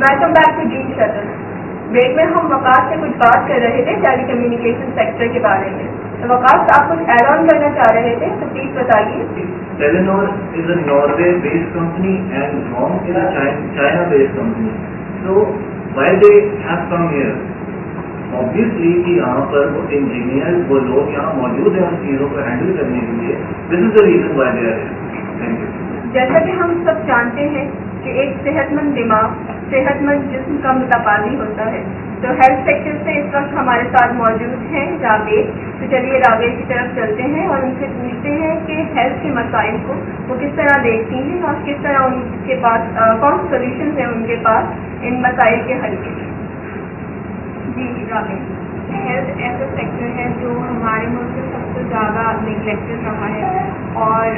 Welcome back to Dream Shuttle. Break में हम वकास से कुछ बात कर रहे थे टेली कम्युनिकेशन सेक्टर के बारे में। तो वकास, आप कुछ ऐड ऑन करना चाह रहे थे, तो प्लीज बताइए। Telenor is a Norway-based company and Hong is a China-based company. So why they have come here? Obviously कि यहाँ पर वो इंजीनियर वो लोग यहाँ मौजूद हैं उन चीज़ों को हैंडल करने के लिए. This is the reason why they are here. Thank you. जैसा कि हम सब जानते हैं कि एक सेहतमंद दिमाग सेहतमंद जिस्म का मुतबादी होता है, तो हेल्थ सेक्टर से इस वक्त हमारे साथ मौजूद हैं राबेह। तो चलिए राबेह की तरफ चलते हैं और उनसे पूछते हैं कि हेल्थ के मसाइल को वो किस तरह देखती हैं और किस तरह उनके पास कौन सोल्यूशन है उनके पास इन मसाइल के हल के लिए। जी राबेह। हेल्थ ऐसा सेक्टर है जो हमारे मुल्क में सबसे ज़्यादा निगलेक्टेड रहा है और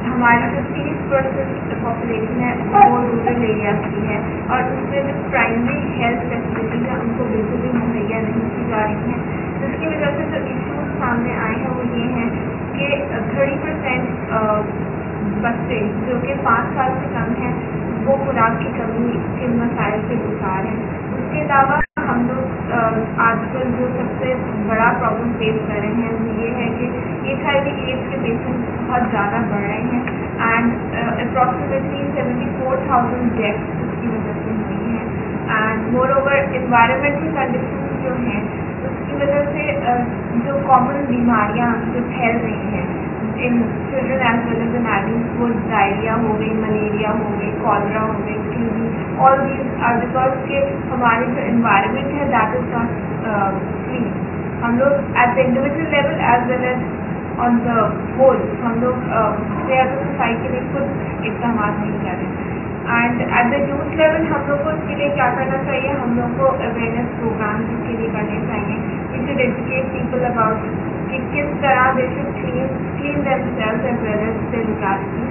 हमारी जो 30% पॉपुलेशन है वो रूरल एरिया की है और उसमें जो प्राइमरी हेल्थ फैसिलिटीज है उनको बिल्कुल भी मुहैया नहीं की जा रही हैं, जिसकी वजह से जो इशूज़ सामने आए हैं वो ये हैं कि 30% बच्चे जो कि 5 साल से कम हैं वो खुराक की कमी के मसाइल से गुजार हैं। उसके अलावा हम लोग आजकल जो सबसे बड़ा प्रॉब्लम फेस कर रहे हैं वो ये है कि HIV एड्स के पेशेंट बहुत ज़्यादा बढ़ रहे हैं एंड अप्रॉक्सीमेटली 74,000 डेथ्स उसकी वजह से हुई हैं and more over environmental condition जो हैं उसकी वजह से जो कॉमन बीमारियाँ जो फैल रही हैं in children as well as in adults, वो डायरिया हो गई, मलेरिया हो गई, कॉलरा हो गई, TB, all these are because के हमारे जो इन्वायरमेंट है दैट इज नॉट क्लीन। हम लोग at the individual level as well as on the whole हम लोग सोसाइटी में खुद इकदाम नहीं कर रहे and at the youth level हम लोग को इसके लिए क्या करना चाहिए, हम लोग को अवेयरनेस प्रोग्राम इसके लिए करने चाहिए। We should educate people about कि किस तरह they should clean themselves as well as their locality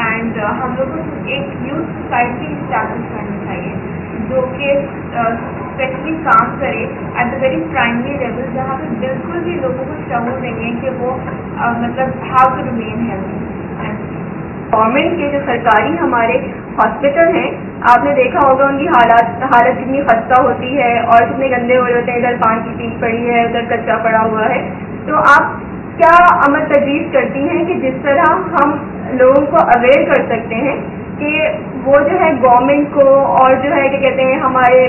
and हम लोग को एक यूथ सोसाइटी स्टैब्लिश करनी चाहिए जो कि स्पेशली काम करे at the very primary level जहाँ पे बिल्कुल भी लोगों को शऊर नहीं है कि वो मतलब how to remain healthy. Government के जो सरकारी हमारे हॉस्पिटल हैं, आपने देखा होगा उनकी हालत कितनी खस्ता होती है और कितने गंदे हो रहे होते हैं। इधर पानी की पीक पड़ी है, उधर कच्चा पड़ा हुआ है। तो आप क्या अमल तजवीज़ करती हैं कि जिस तरह हम लोगों को अवेयर कर सकते हैं कि वो जो है गवर्नमेंट को और जो है क्या कहते हैं हमारे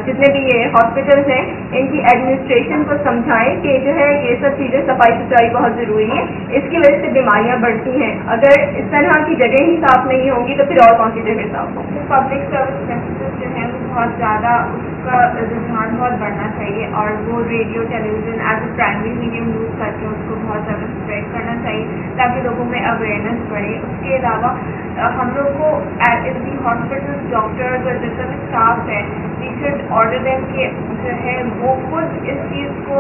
जितने भी ये हॉस्पिटल्स हैं इनकी एडमिनिस्ट्रेशन को समझाएं कि जो है ये सब चीज़ें सफाई सुथराई बहुत ज़रूरी है, इसकी वजह से बीमारियां बढ़ती हैं। अगर इस तरह की जगह ही साफ़ नहीं होंगी तो फिर और कौन सी जगह साफ़ होंगी। पब्लिक सर्विस मैसेजेस जो है वो बहुत ज़्यादा उसका रुझान बहुत बढ़ना चाहिए और वो radio television as a primary medium use करके उसको बहुत ज़्यादा स्प्रेड करना चाहिए ताकि लोगों में अवेयरनेस बढ़े। उसके अलावा हम लोग को एट दी हॉस्पिटल डॉक्टर्स और जितना भी स्टाफ है वी शुड ऑर्डर देम कि जो है वो खुद इस चीज़ को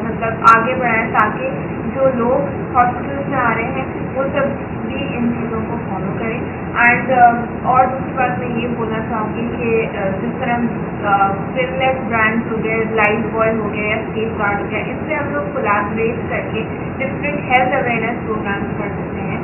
मतलब आगे बढ़ाएं ताकि जो लोग हॉस्पिटल में आ रहे हैं वो सब भी इन चीज़ों को फॉलो करें। एंड और दूसरी बात मैं ये बोलना चाहूँगी कि जिस तरह फिलनेस ब्रांड्स हो गए, लाइफ बॉय हो गया या सेफ गार्ड हो गया, इससे हम लोग कोलैबोरेट करके डिफरेंट हेल्थ अवेयरनेस प्रोग्राम्स कर सकते हैं।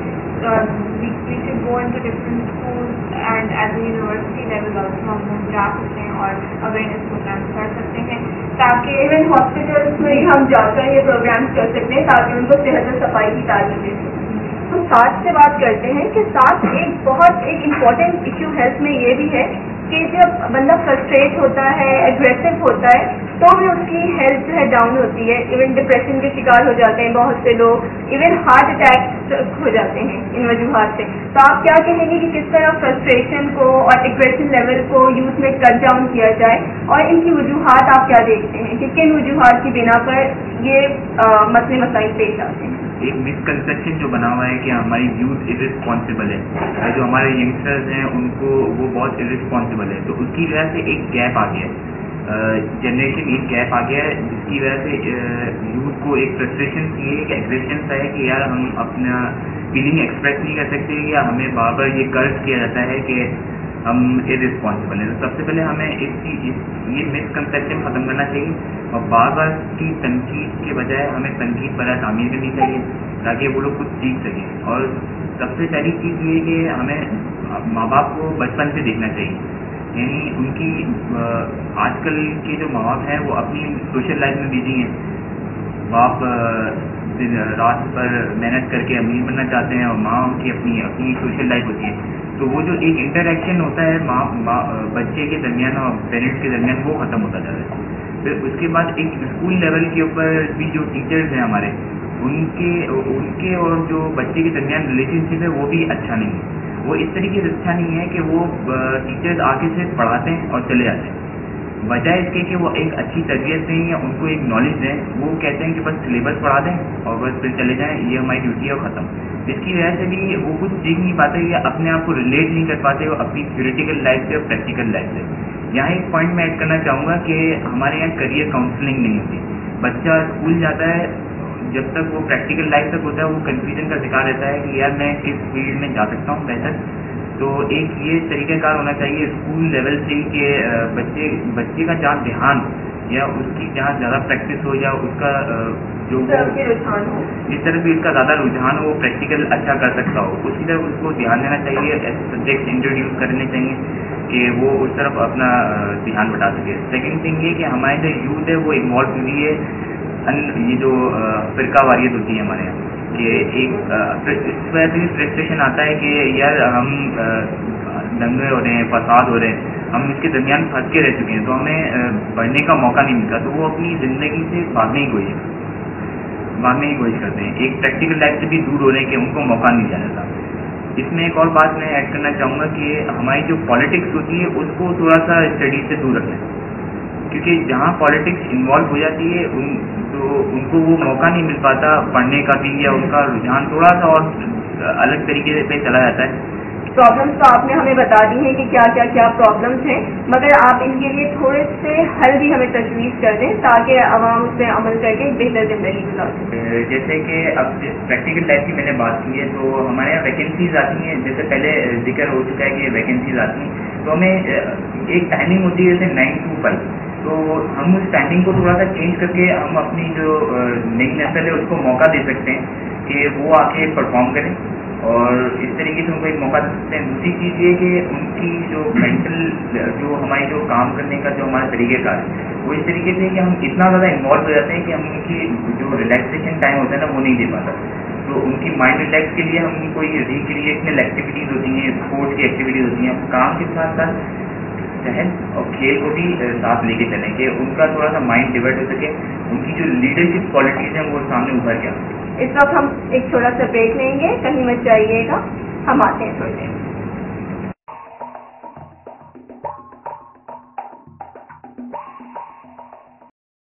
we should go into different schools and at the university level also हम लोग जा सकते हैं और अवेयरनेस प्रोग्राम कर सकते हैं ताकि इवन हॉस्पिटल्स में ही हम जाकर ये प्रोग्राम्स कर सकते हैं ताकि उनको सेहत और सफाई की तालीम दे सकें। हम साथ से बात करते हैं कि साथ एक इम्पॉर्टेंट इशू हेल्थ में ये भी है कि जब बंदा फ्रस्ट्रेट होता है, एग्रेसिव होता है तो भी उसकी हेल्थ जो है डाउन होती है। इवन डिप्रेशन के शिकार हो जाते हैं बहुत से लोग, इवन हार्ट अटैक हो जाते हैं इन वजूहात से। तो आप क्या कहेंगे कि किस तरह फ्रस्ट्रेशन को और एग्रेशन लेवल को यूथ में कट डाउन किया जाए और इनकी वजूहात आप क्या देखते हैं कि किन वजूहात की बिना पर ये मसले मसाइल पेश आते हैं? एक मिसकंसेप्शन जो बना हुआ है कि हमारी यूथ इररिस्पॉन्सिबल है, जो हमारे यंगस्टर्स हैं उनको वो बहुत इररिस्पॉन्सिबल है, तो उसकी वजह से एक गैप आ गया है, जनरेशन एक गैप आ गया है जिसकी वजह से यूथ को एक फ्रस्ट्रेशन की एक एग्रेशन सा है कि यार हम अपना फीलिंग एक्सप्रेस नहीं कर सकते या हमें बार बार ये कर्ज किया जाता है कि हम इररिस्पॉन्सिबल हैं। तो सबसे पहले हमें ये मिसकंसेप्शन ख़त्म करना चाहिए और बार बार की तनकीद के बजाय हमें तनकीद पर तामीर करनी चाहिए ताकि वो लोग कुछ सीख सकें। और सबसे पहली चीज़ ये है कि हमें माँ बाप को बचपन से देखना चाहिए یعنی ان کی آج کل کے جو ماں باپ ہیں وہ اپنی سوشل لائف میں بزی ہیں. باپ رات پر محنت کر کے امیر بننا چاہتے ہیں اور ماں ان کی اپنی سوشل لائف ہوتی ہے. تو وہ جو ایک انٹریکشن ہوتا ہے بچے کے درمیان اور پیرنٹس کے درمیان وہ ختم ہوتا جا رہا ہے. پھر اس کے بعد ایک اسکول لیول کے اوپر بھی جو ٹیچرز ہیں ہمارے ان کے اور جو بچے کے درمیان ریلیشن شپ ہے وہ بھی اچھا نہیں ہے. وہ اس طریقے سے اچھا نہیں ہے کہ وہ ٹیچرز آگے سے پڑھاتے ہیں اور چلے جاتے ہیں بجائے اس کے کہ وہ ایک اچھی تربیت دیں یا ان کو ایک نالج دیں. وہ کہتے ہیں کہ بس سلیبس پڑھا دیں اور بس پھر چلے جائیں, یہ ہماری ڈیوٹی ہے اور ختم. جس کی وجہ سے بھی وہ کچھ سیکھ نہیں پاتے یا اپنے آپ کو ریلیٹ نہیں کر پاتے وہ اپنی تھیوریٹیکل لائف سے اور پریکٹیکل لائف سے. یہاں ایک پوائنٹ میں ایڈ کرنا چاہوں گا کہ ہمارے یہاں کریئر کاؤنسلنگ نہیں ہوتی. بچہ اسکول جاتا ہے, جب تک وہ پریکٹیکل لائف تک ہوتا ہے وہ کنفیوژن کا شکار رہتا ہے کہ یار میں کس فیلڈ میں جا سکتا ہوں بہتر. تو ایک یہ طریقہ کار ہونا چاہیے اسکول لیول سے ہی کہ بچے کا جہاں دھیان یا اس کی جہاں زیادہ پریکٹس ہو یا اس کا جو رجحان ہو, جس طرح بھی اس کا زیادہ رجحان ہو وہ پریکٹیکل اچھا کر سکتا ہو, اسی طرح اس کو دھیان دینا چاہیے. ایسے سبجیکٹ انٹروڈیوس کرنے چاہیے کہ وہ اس طرف اپنا دھیان بٹا سکے. سیکنڈ تھنگ یہ کہ ہمارے جو یوتھ ہے وہ انوالو ہوئی ہے یہ جو فرقہ واریت ہوتی ہے ہمارے یہاں کہ ایک اس وجہ سے فرسٹریشن آتا ہے کہ یار ہم دنگے ہو رہے ہیں, فساد ہو رہے ہیں, ہم اس کے درمیان پھنس کے رہ چکے ہیں تو ہمیں پڑھنے کا موقع نہیں ملتا. تو وہ اپنی زندگی سے بھاگنے کی کوشش کرتے ہیں, ایک پریکٹیکل لائف سے بھی دور ہو رہے ہیں کہ ان کو موقع نہیں دیا جاتا. اس میں ایک اور بات میں ایڈ کرنا چاہوں گا کہ ہماری جو پالیٹکس ہوتی ہے اس کو تھوڑا سا اسٹڈیز سے دور رکھنا ہے, کیونکہ جہاں پالیٹکس انوالو ہو جاتی ہے تو ان کو وہ موقع نہیں مل پاتا پڑھنے کا بھی, یا ان کا رجحان تھوڑا سا اور الگ طریقے سے چلا جاتا ہے. پرابلمس تو آپ نے ہمیں بتا دی ہیں کہ کیا پرابلمس ہیں, مگر آپ ان کے لیے تھوڑے سے حل بھی ہمیں تجویز کر دیں تاکہ عوام اس پہ عمل کر کے بہتر زندگی گزار سکیں. جیسے کہ اب پریکٹیکل لائف کی میں نے بات کی ہے تو ہمارے یہاں ویکینسیز آتی ہیں, جیسے پہلے ذکر ہو چکا ہے کہ ویکینسیز آتی ہیں تو ہمیں ایک ٹائمنگ ہوتی ہے جیسے 9 to 5. تو ہم اس ٹائمنگ کو تھوڑا سا چینج کر کے ہم اپنی جو نئی نسل ہے اس کو موقع دے سکتے ہیں کہ وہ آ کے پرفارم کریں اور اس طریقے سے ان کو ایک موقع دے سکتے ہیں. دوسری چیز یہ کہ ان کی جو مینٹل جو ہماری جو کام کرنے کا جو ہمارا طریقہ کار ہے وہ اس طریقے سے کہ ہم اتنا زیادہ انوالو ہو جاتے ہیں کہ ہم ان کی جو ریلیکسیشن ٹائم ہوتا ہے نا وہ نہیں دے پاتا. تو ان کی مائنڈ ریلیکس کے لیے ہم کوئی ریکریشنل ایکٹیویٹیز ہوتی ہیں, اسپورٹس کی ایکٹیویٹیز ہوتی ہیں, کام کے ساتھ ساتھ صحت اور کھیل کو بھی ساتھ لے کے چلیں کہ ان کا تھوڑا سا مائنڈ ڈیولپ ہو سکے, ان کی جو لیڈرشپ کوالٹیز ہیں وہ سامنے ابھر کے آ سکیں. اس وقت ہم ایک چھوٹا سا بریک لیں گے, کہیں مت جائیے گا, ہم آتے ہیں تھوڑی دیر.